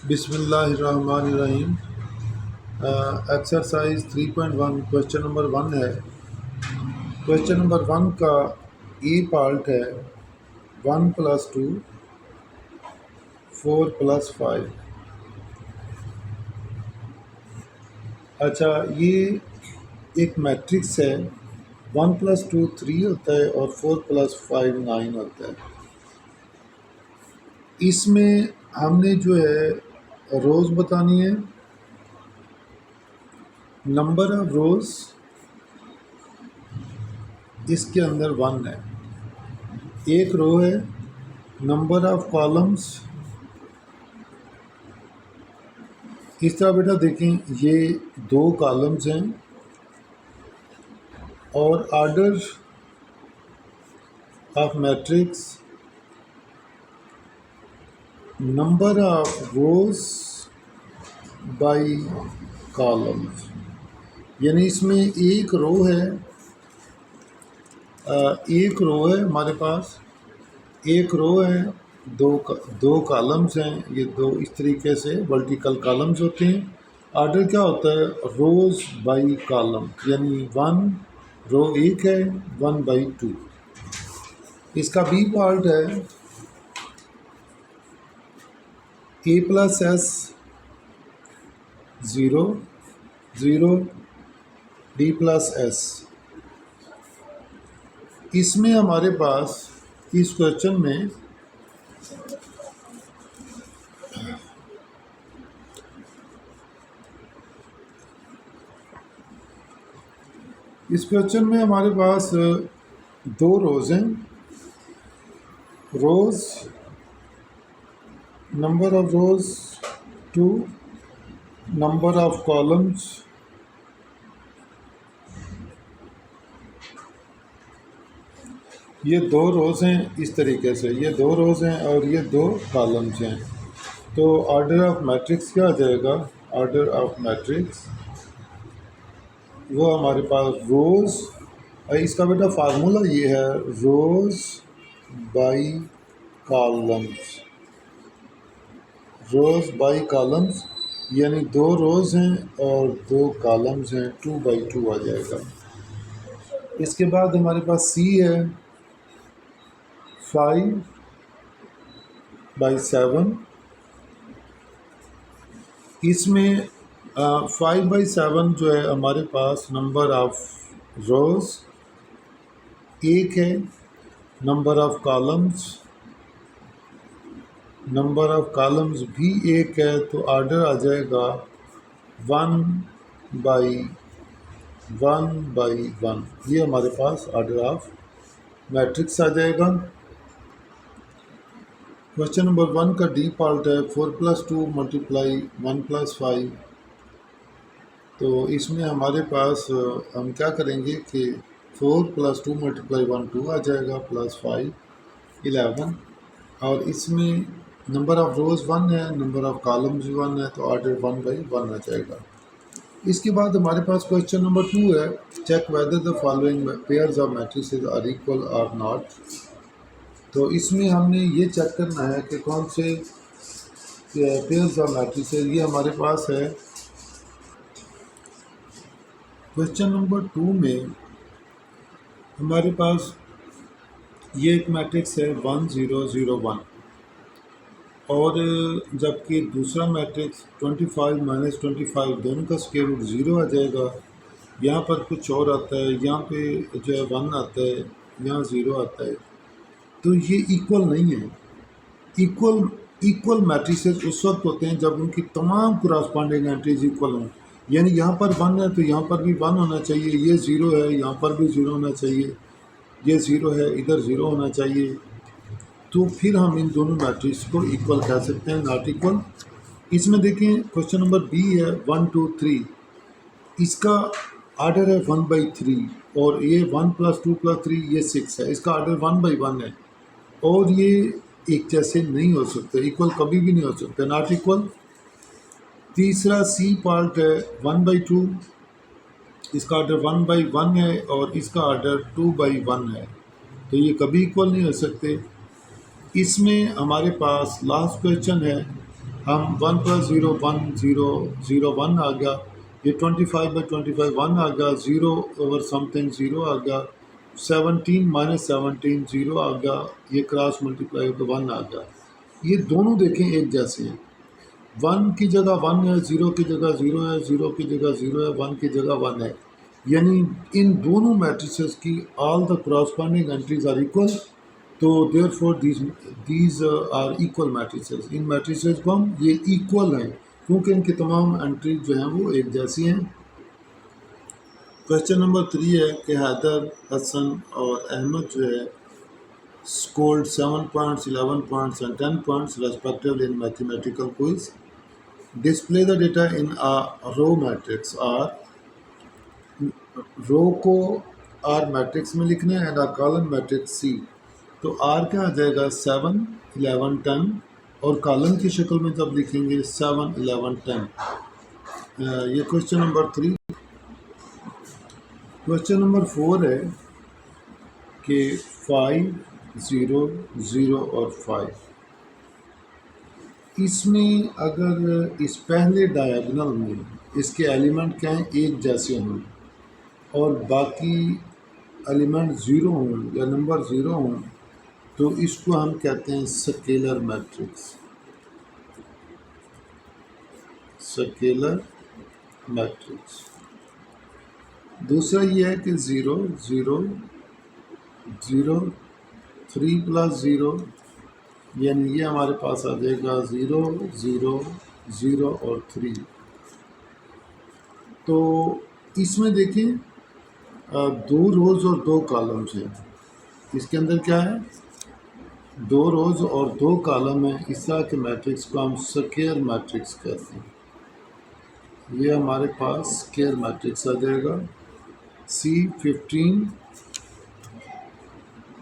बिस्मिल्लाहिर्रहमानिर्रहीम। Exercise 3.1 question number 1 है। Question number 1 का ए पार्ट है 1 + 2 4 + 5। अच्छा, ये एक मैट्रिक्स है। 1 + 2 3 होता है और 4 + 5 9 होता है। इसमें हमने जो है रोज़ बतानी है। नंबर ऑफ रोज़ इसके अंदर 1 है, एक रो है। नंबर ऑफ कॉलम्स इस तरह बेटा देखें, ये 2 कॉलम्स हैं और order of matrix number of rows by columns, यानी इसमें एक रो है, एक रो है हमारे पास, एक रो है, दो कॉलम्स हैं। ये दो इस तरीके से वर्टिकल कॉलम्स होते हैं। ऑर्डर क्या होता है? रोज बाई कॉलम, यानी 1 रो एक है, 1/2। इसका बी पार्ट है a + s 0 0 d + s। इसमें हमारे पास इस क्वेश्चन में हमारे पास 2 रोज़ हैं। Rows number of rows 2, number of columns ये 2 रोज़ हैं। इस तरीके से ये 2 रोज़ हैं और ये 2 कॉलम्स हैं। तो ऑर्डर ऑफ मैट्रिक्स क्या आ जाएगा? ऑर्डर ऑफ मैट्रिक्स वो हमारे पास रोज़, इसका बेटा फार्मूला ये है, rows by columns. Rows by columns यानी 2 रोज़ हैं और 2 कॉलम्स हैं, 2/2 आ जाएगा। इसके बाद हमारे पास सी है 5/7। इसमें 5/7 जो है हमारे पास नंबर ऑफ रोज़ एक है, नंबर ऑफ कॉलम्स भी एक है। तो ऑर्डर आ जाएगा 1/1/1। ये हमारे पास ऑर्डर ऑफ मैट्रिक्स आ जाएगा। क्वेश्चन नंबर 1 का डी पार्ट है 4 + 2 × 1 + 5। तो इसमें हमारे पास हम क्या करेंगे कि 4 + 2 × 1 2 आ जाएगा, +5 11। और इसमें नंबर ऑफ रोज़ 1 है, नंबर ऑफ कॉलम्स 1 है, तो ऑर्डर 1/1 आ जाएगा। इसके बाद हमारे पास क्वेश्चन नंबर 2 है, check whether the following pairs of matrices are equal or not. तो इसमें हमने ये चेक करना है कि कौन से पेयर्स ऑफ मैट्रिसेस ये हमारे पास है। क्वेश्चन नंबर 2 में हमारे पास ये एक मैट्रिक्स है 1 0 0 1, और जबकि दूसरा मैट्रिक्स 25 - 25 दोनों का स्क्वायर रूट 0 आ जाएगा। यहाँ पर कुछ और आता है, यहाँ पे जो है 1 आता है, यहाँ 0 आता है। तो ये इक्वल नहीं है। इक्वल मैट्रिसेस उस वक्त होते हैं जब उनकी तमाम कोरस्पॉन्डिंग एंट्रीज इक्वल हों। यानी यहाँ पर 1 है तो यहाँ पर भी 1 होना चाहिए, ये 0 है यहाँ पर भी 0 होना चाहिए, ये 0 है इधर 0 होना चाहिए। तो फिर हम इन दोनों मैट्रिक्स को इक्वल कह सकते हैं, नॉट इक्वल। इसमें देखें क्वेश्चन नंबर बी है 1 2 3। इसका ऑर्डर है 1/3 और ये 1 + 2 + 3 ये 6 है। इसका ऑर्डर 1/1 है और ये एक जैसे नहीं हो सकते, इक्वल कभी भी नहीं हो सकते, नॉट इक्वल। तीसरा सी पार्ट है 1/2। इसका ऑर्डर 1/1 है और इसका ऑर्डर 2/1 है, तो ये कभी इक्वल नहीं हो सकते। इसमें हमारे पास लास्ट क्वेश्चन है हम 1 + 0 1 0 0 1 आ गया, ये 25/25 1 आ गया, 0/समथिंग 0 आ गया, 17 - 17 0 आ गया, ये क्रॉस मल्टीप्लाई होकर 1 आ गया। ये दोनों देखें एक जैसे हैं, 1 की जगह 1 है, 0 की जगह 0 है, 0 की जगह 0 है, 1 की जगह 1 है। यानी इन दोनों मैट्रिसेस की all the corresponding entries are equal, तो therefore these are equal matrices. इन मैट्रिसेस को हम ये इक्वल हैं क्योंकि इनकी तमाम एंट्रीज जो हैं वो एक जैसी हैं। क्वेश्चन नंबर 3 है कि हैदर, हसन और अहमद जो है scored 7 points, 11 points and 10 points respectively in mathematical quiz. Display the data in a row matrix or रो को आर मैट्रिक्स में लिखना है एंड आर कॉलम मैट्रिक्स सी। तो आर क्या आ जाएगा 7 11 10 और कॉलम की शक्ल में जब लिखेंगे 7 11 10। ये क्वेश्चन नंबर 3। क्वेश्चन नंबर 4 है कि 5 0 0 और 5, इसमें अगर इस पहले डायगोनल में इसके एलिमेंट क्या हैं एक जैसे हों और बाकी एलिमेंट ज़ीरो हों या नंबर ज़ीरो हों तो इसको हम कहते हैं स्केलर मैट्रिक्स। Scalar matrix. दूसरा ये है कि 0 0 0 3 + 0, यानी ये हमारे पास आ जाएगा 0 0 0 और 3। तो इसमें देखिए 2 रोज़ और 2 कॉलम्स हैं। इसके अंदर क्या है 2 रोज़ और 2 कॉलम है। इस तरह के मैट्रिक्स को हम स्क्वायर मैट्रिक्स कहते हैं। ये हमारे पास स्क्वायर मैट्रिक्स आ जाएगा। C 15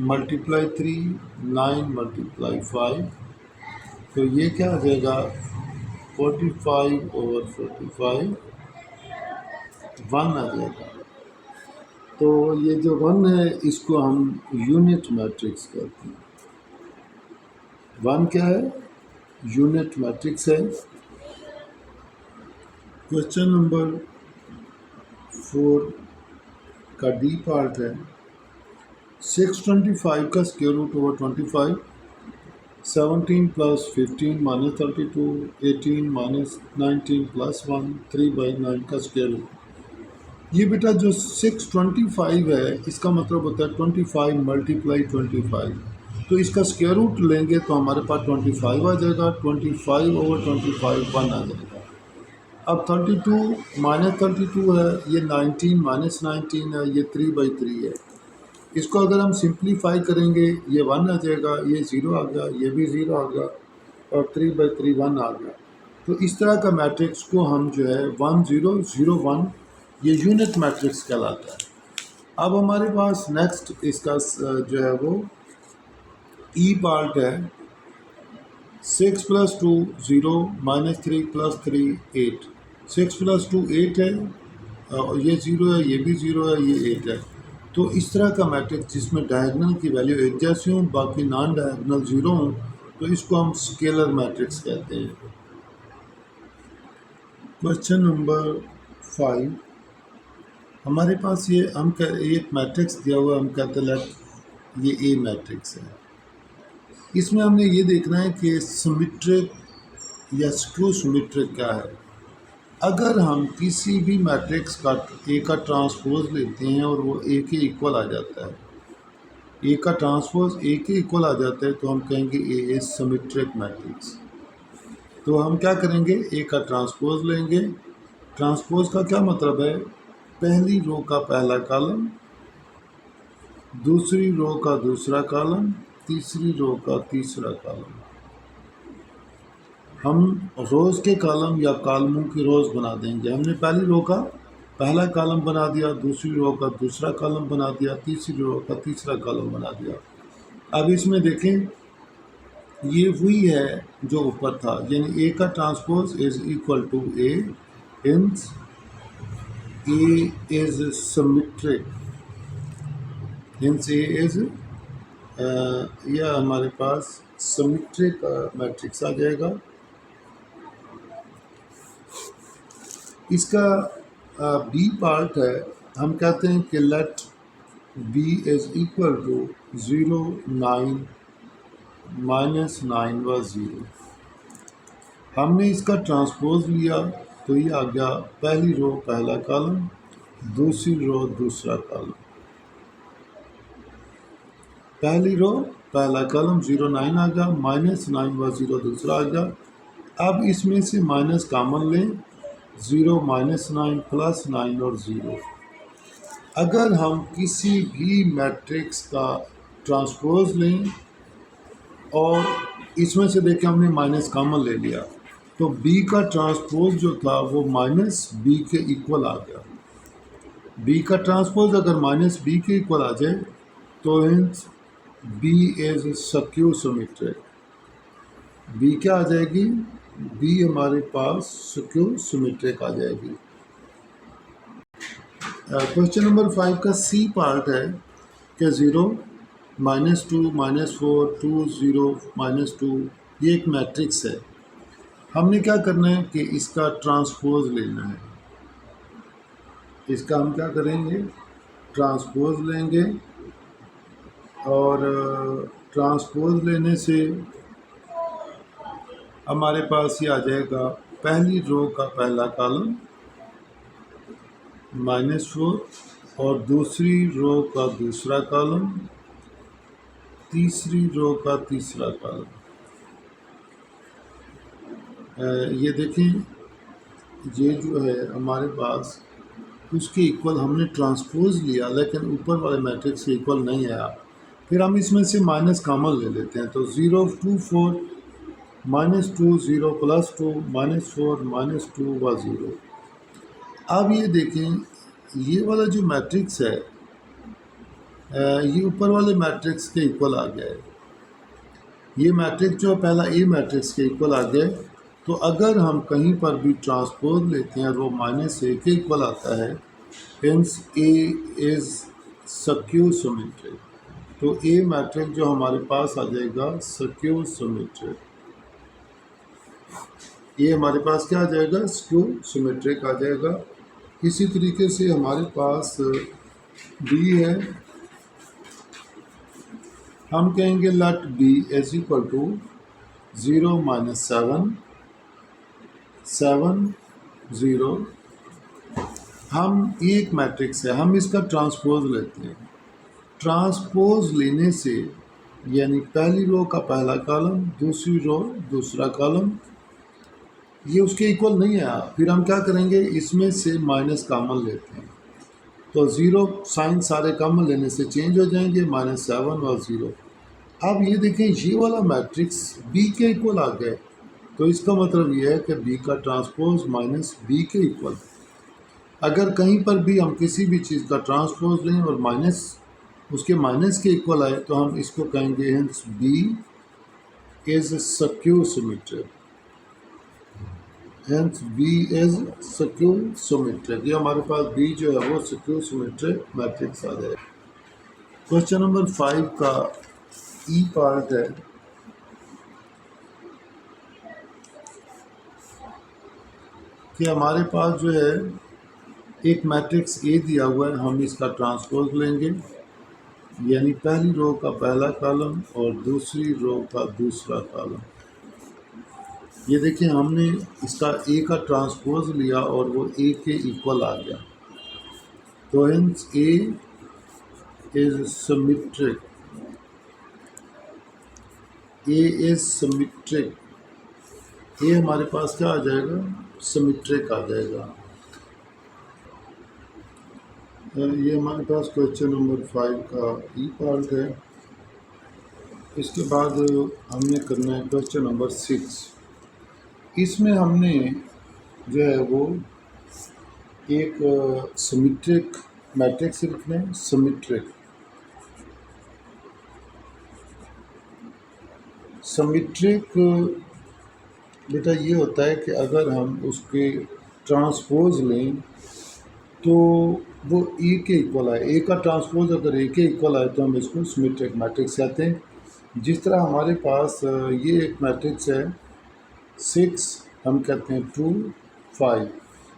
× 3 9 × 5, तो ये क्या आ जाएगा 45/45 1 आ जाएगा। तो ये जो 1 है इसको हम यूनिट मैट्रिक्स कहते हैं। 1 क्या है यूनिट मैट्रिक्स है। क्वेश्चन नंबर 4 का डी पार्ट है 625 का स्क्वायर रूट ओवर 25, 17 + 15 - 32, 18 - 19 + 1 3/9 का स्क्वायर रूट। ये बेटा जो 625 है इसका मतलब होता है 25 × 25। तो इसका स्क्वायर रूट लेंगे तो हमारे पास 25 आ जाएगा। 25/25 1 आ जाएगा। अब 32 - 32 है, ये 19 - 19 है, ये 3/3 है। इसको अगर हम सिंप्लीफाई करेंगे ये 1 आ जाएगा, ये 0 आ गया, ये भी 0 आ गया और 3/3 1 आ गया। तो इस तरह का मैट्रिक्स को हम जो है 1 0 0 1 ये यूनिट मैट्रिक्स कहलाता है। अब हमारे पास नेक्स्ट इसका जो है वो ई पार्ट है 6 + 2 0 - 3 + 3 8। 6 + 2 8 है और ये 0 है, ये भी 0 है, ये 8 है। तो इस तरह का मैट्रिक्स जिसमें डायगोनल की वैल्यू एक जैसी हों बाकी नॉन डायगोनल 0 हों तो इसको हम स्केलर मैट्रिक्स कहते हैं। क्वेश्चन नंबर 5 हमारे पास ये एक मैट्रिक्स दिया हुआ हम कहते हैं ये ए मैट्रिक्स है। इसमें हमने ये देखना है कि सिमेट्रिक या स्क्यू सिमेट्रिक क्या है। अगर हम किसी भी मैट्रिक्स का ए का ट्रांसपोज लेते हैं और वो ए के इक्वल आ जाता है, ए का ट्रांसपोज ए के इक्वल आ जाता है तो हम कहेंगे ए इज सिमेट्रिक मैट्रिक्स। तो हम क्या करेंगे ए का ट्रांसपोज लेंगे। ट्रांसपोज का क्या मतलब है पहली रो का पहला कॉलम, दूसरी रो का दूसरा कॉलम, तीसरी रो का तीसरा कॉलम। हम रोज़ के कॉलम या कॉलमों की रोज़ बना देंगे। हमने पहली रो का पहला कॉलम बना दिया, दूसरी रो का दूसरा कॉलम बना दिया, तीसरी रो का तीसरा कॉलम बना दिया। अब इसमें देखें ये वही है जो ऊपर था, यानी ए का transpose is equal to A, hence A is symmetric, hence A is यह हमारे पास सिमेट्रिक मैट्रिक्स आ जाएगा। इसका बी पार्ट है, हम कहते हैं कि let B is equal to 0 9 -9 व 0। हमने इसका ट्रांसपोज लिया तो ये आ गया पहली रो पहला कॉलम, दूसरी रो दूसरा कॉलम। पहली रो पहला कॉलम 0 9 आ गया, -9 व 0 दूसरा आ गया। अब इसमें से माइनस कॉमन लें, 0 -9 +9 और 0। अगर हम किसी भी मैट्रिक्स का ट्रांसपोज लें और इसमें से देखें हमने माइनस कॉमन ले लिया, तो b का ट्रांसपोज जो था वो -b के इक्वल आ गया। b का ट्रांसपोज अगर -b के इक्वल आ जाए तो hints b is skew symmetric. b क्या आ जाएगी? b हमारे पास स्क्यू सिमेट्रिक आ जाएगी। क्वेश्चन नंबर 5 का सी पार्ट है कि 0 -2 -4 2 0 -2 ये एक मैट्रिक्स है। हमने क्या करना है कि इसका ट्रांसपोज लेना है। इसका हम क्या करेंगे? ट्रांसपोज लेंगे और ट्रांसपोज लेने से हमारे पास ये आ जाएगा पहली रो का पहला कॉलम -4 और दूसरी रो का दूसरा कॉलम, तीसरी रो का तीसरा कॉलम। ये देखें, ये जो है हमारे पास उसके इक्वल हमने ट्रांसपोज लिया लेकिन ऊपर वाले मैट्रिक्स के इक्वल नहीं आया। फिर हम इसमें से माइनस कॉमन ले लेते हैं, तो 0 2 4 -2 0 +2 -4 -2 व 0। अब ये देखें, ये वाला जो मैट्रिक्स है ये ऊपर वाले मैट्रिक्स के इक्वल आ गया है। ये मैट्रिक्स जो पहला ए मैट्रिक्स के इक्वल आ गया है। तो अगर हम कहीं पर भी ट्रांसपोज लेते हैं वो -a के इक्वल आता है, hence A is skew symmetric. तो ए मैट्रिक्स जो हमारे पास आ जाएगा स्क्यू सिमेट्रिक। ये हमारे पास क्या आ जाएगा? स्क्यू सिमेट्रिक आ जाएगा। इसी तरीके से हमारे पास बी है, हम कहेंगे let B is equal to 0 -7 7 0। हम ये एक मैट्रिक्स है, हम इसका ट्रांसपोज लेते हैं। ट्रांसपोज लेने से यानी पहली रो का पहला कॉलम, दूसरी रो दूसरा कॉलम, ये उसके इक्वल नहीं आया। फिर हम क्या करेंगे? इसमें से माइनस कॉमन लेते हैं, तो 0 साइन सारे कॉमन लेने से चेंज हो जाएंगे, -7 और 0। अब ये देखें, ये वाला मैट्रिक्स b के इक्वल आ गए, तो इसका मतलब ये है कि b का ट्रांसपोज -b के इक्वल। अगर कहीं पर भी हम किसी भी चीज़ का ट्रांसपोज लें और माइनस उसके माइनस के इक्वल आए तो हम इसको कहेंगे hence b is skew symmetric. Hence b is skew symmetric. ये हमारे पास b जो है वो स्क्यू सिमेट्रिक मैट्रिक्स आ जाए। क्वेश्चन नंबर 5 का ई पार्ट है कि हमारे पास जो है एक मैट्रिक्स ए दिया हुआ है, हम इसका ट्रांसपोज लेंगे यानी पहली रो का पहला कॉलम और दूसरी रो का दूसरा कॉलम। ये देखिए, हमने इसका ए का ट्रांसपोज लिया और वो ए के इक्वल आ गया, तो hence A is symmetric. A is symmetric, A हमारे पास क्या आ जाएगा? सिमेट्रिक आ जाएगा। ये हमारे पास क्वेश्चन नंबर 5 का ई पार्ट है। इसके बाद हमने करना है क्वेश्चन नंबर 6। इसमें हमने जो है वो एक सिमेट्रिक मैट्रिक्स लिखना है। सिमेट्रिक बेटा ये होता है कि अगर हम उसके ट्रांसपोज लें तो वो ए के इक्वल आए। ए का ट्रांसपोज अगर ए के इक्वल आए तो हम इसको सिमेट्रिक मैट्रिक्स कहते हैं। जिस तरह हमारे पास ये एक मैट्रिक्स है 6, हम कहते हैं 2 5।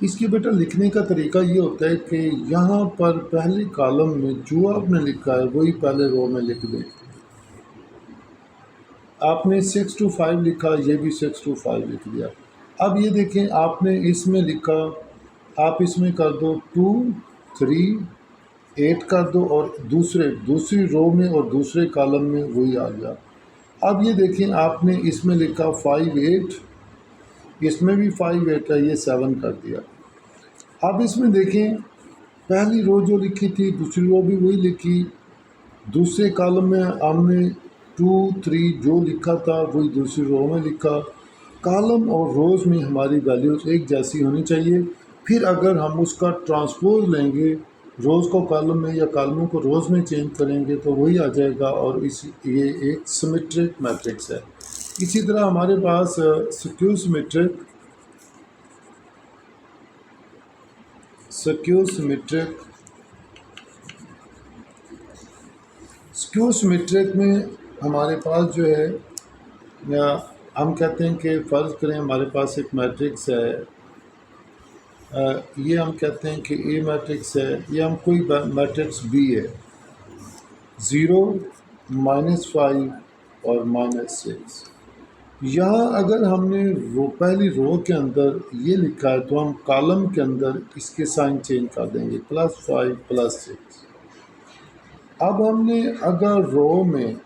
इसकी बेटा लिखने का तरीका ये होता है कि यहाँ पर पहले कॉलम में जो आपने लिखा है वही पहले रो में लिख दें। आपने 6 to 5 लिखा, ये भी 6 to 5 लिख दिया। अब ये देखें आपने इसमें लिखा, आप इसमें कर दो 2 3 8 कर दो और दूसरी रो में और दूसरे कॉलम में वही आ गया। अब ये देखें आपने इसमें लिखा 5 8, इसमें भी 5 8 है, ये 7 कर दिया। अब इसमें देखें पहली रो जो लिखी थी दूसरी रो भी वही लिखी, दूसरे कॉलम में हमने 2 3 जो लिखा था वही दूसरी रो में लिखा। कॉलम और रोज़ में हमारी वैल्यूज़ एक जैसी होनी चाहिए। फिर अगर हम उसका ट्रांसपोज लेंगे, रोज़ को कॉलम में या कॉलमों को रोज़ में चेंज करेंगे तो वही आ जाएगा और ये एक सिमेट्रिक मैट्रिक्स है। इसी तरह हमारे पास स्क्यू सिमेट्रिक में हमारे पास जो है, या हम कहते हैं कि फ़र्ज़ करें हमारे पास एक मैट्रिक्स है, ये हम कहते हैं कि ए मैट्रिक्स है, ये हम कोई मैट्रिक्स बी है, 0 -5 और -6। यहाँ अगर हमने पहली रो के अंदर ये लिखा है तो हम कॉलम के अंदर इसके साइन चेंज कर देंगे, +5 +6। अब हमने अगर रो में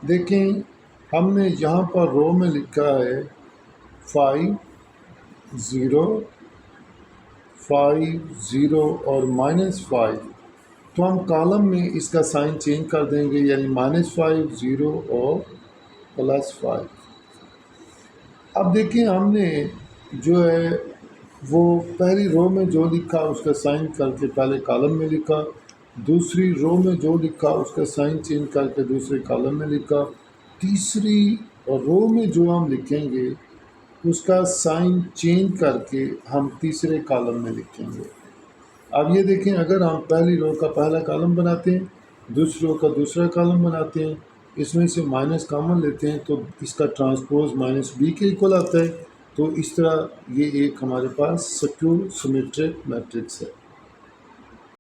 देखें, हमने यहाँ पर रो में लिखा है 5 0 5 0 और -5, तो हम कॉलम में इसका साइन चेंज कर देंगे, यानी -5 0 और +5। अब देखिए हमने जो है वो पहली रो में जो लिखा उसका साइन करके पहले कॉलम में लिखा, दूसरी रो में जो लिखा उसका साइन चेंज करके दूसरे कॉलम में लिखा, तीसरी रो में जो हम लिखेंगे उसका साइन चेंज करके हम तीसरे कॉलम में लिखेंगे। अब ये देखें, अगर हम पहली रो का पहला कॉलम बनाते हैं, दूसरी रो का दूसरा कॉलम बनाते हैं, इसमें से माइनस कॉमन लेते हैं तो इसका ट्रांसपोज -b के इक्वल आता है। तो इस तरह ये एक हमारे पास स्क्यू सिमेट्रिक मैट्रिक्स है।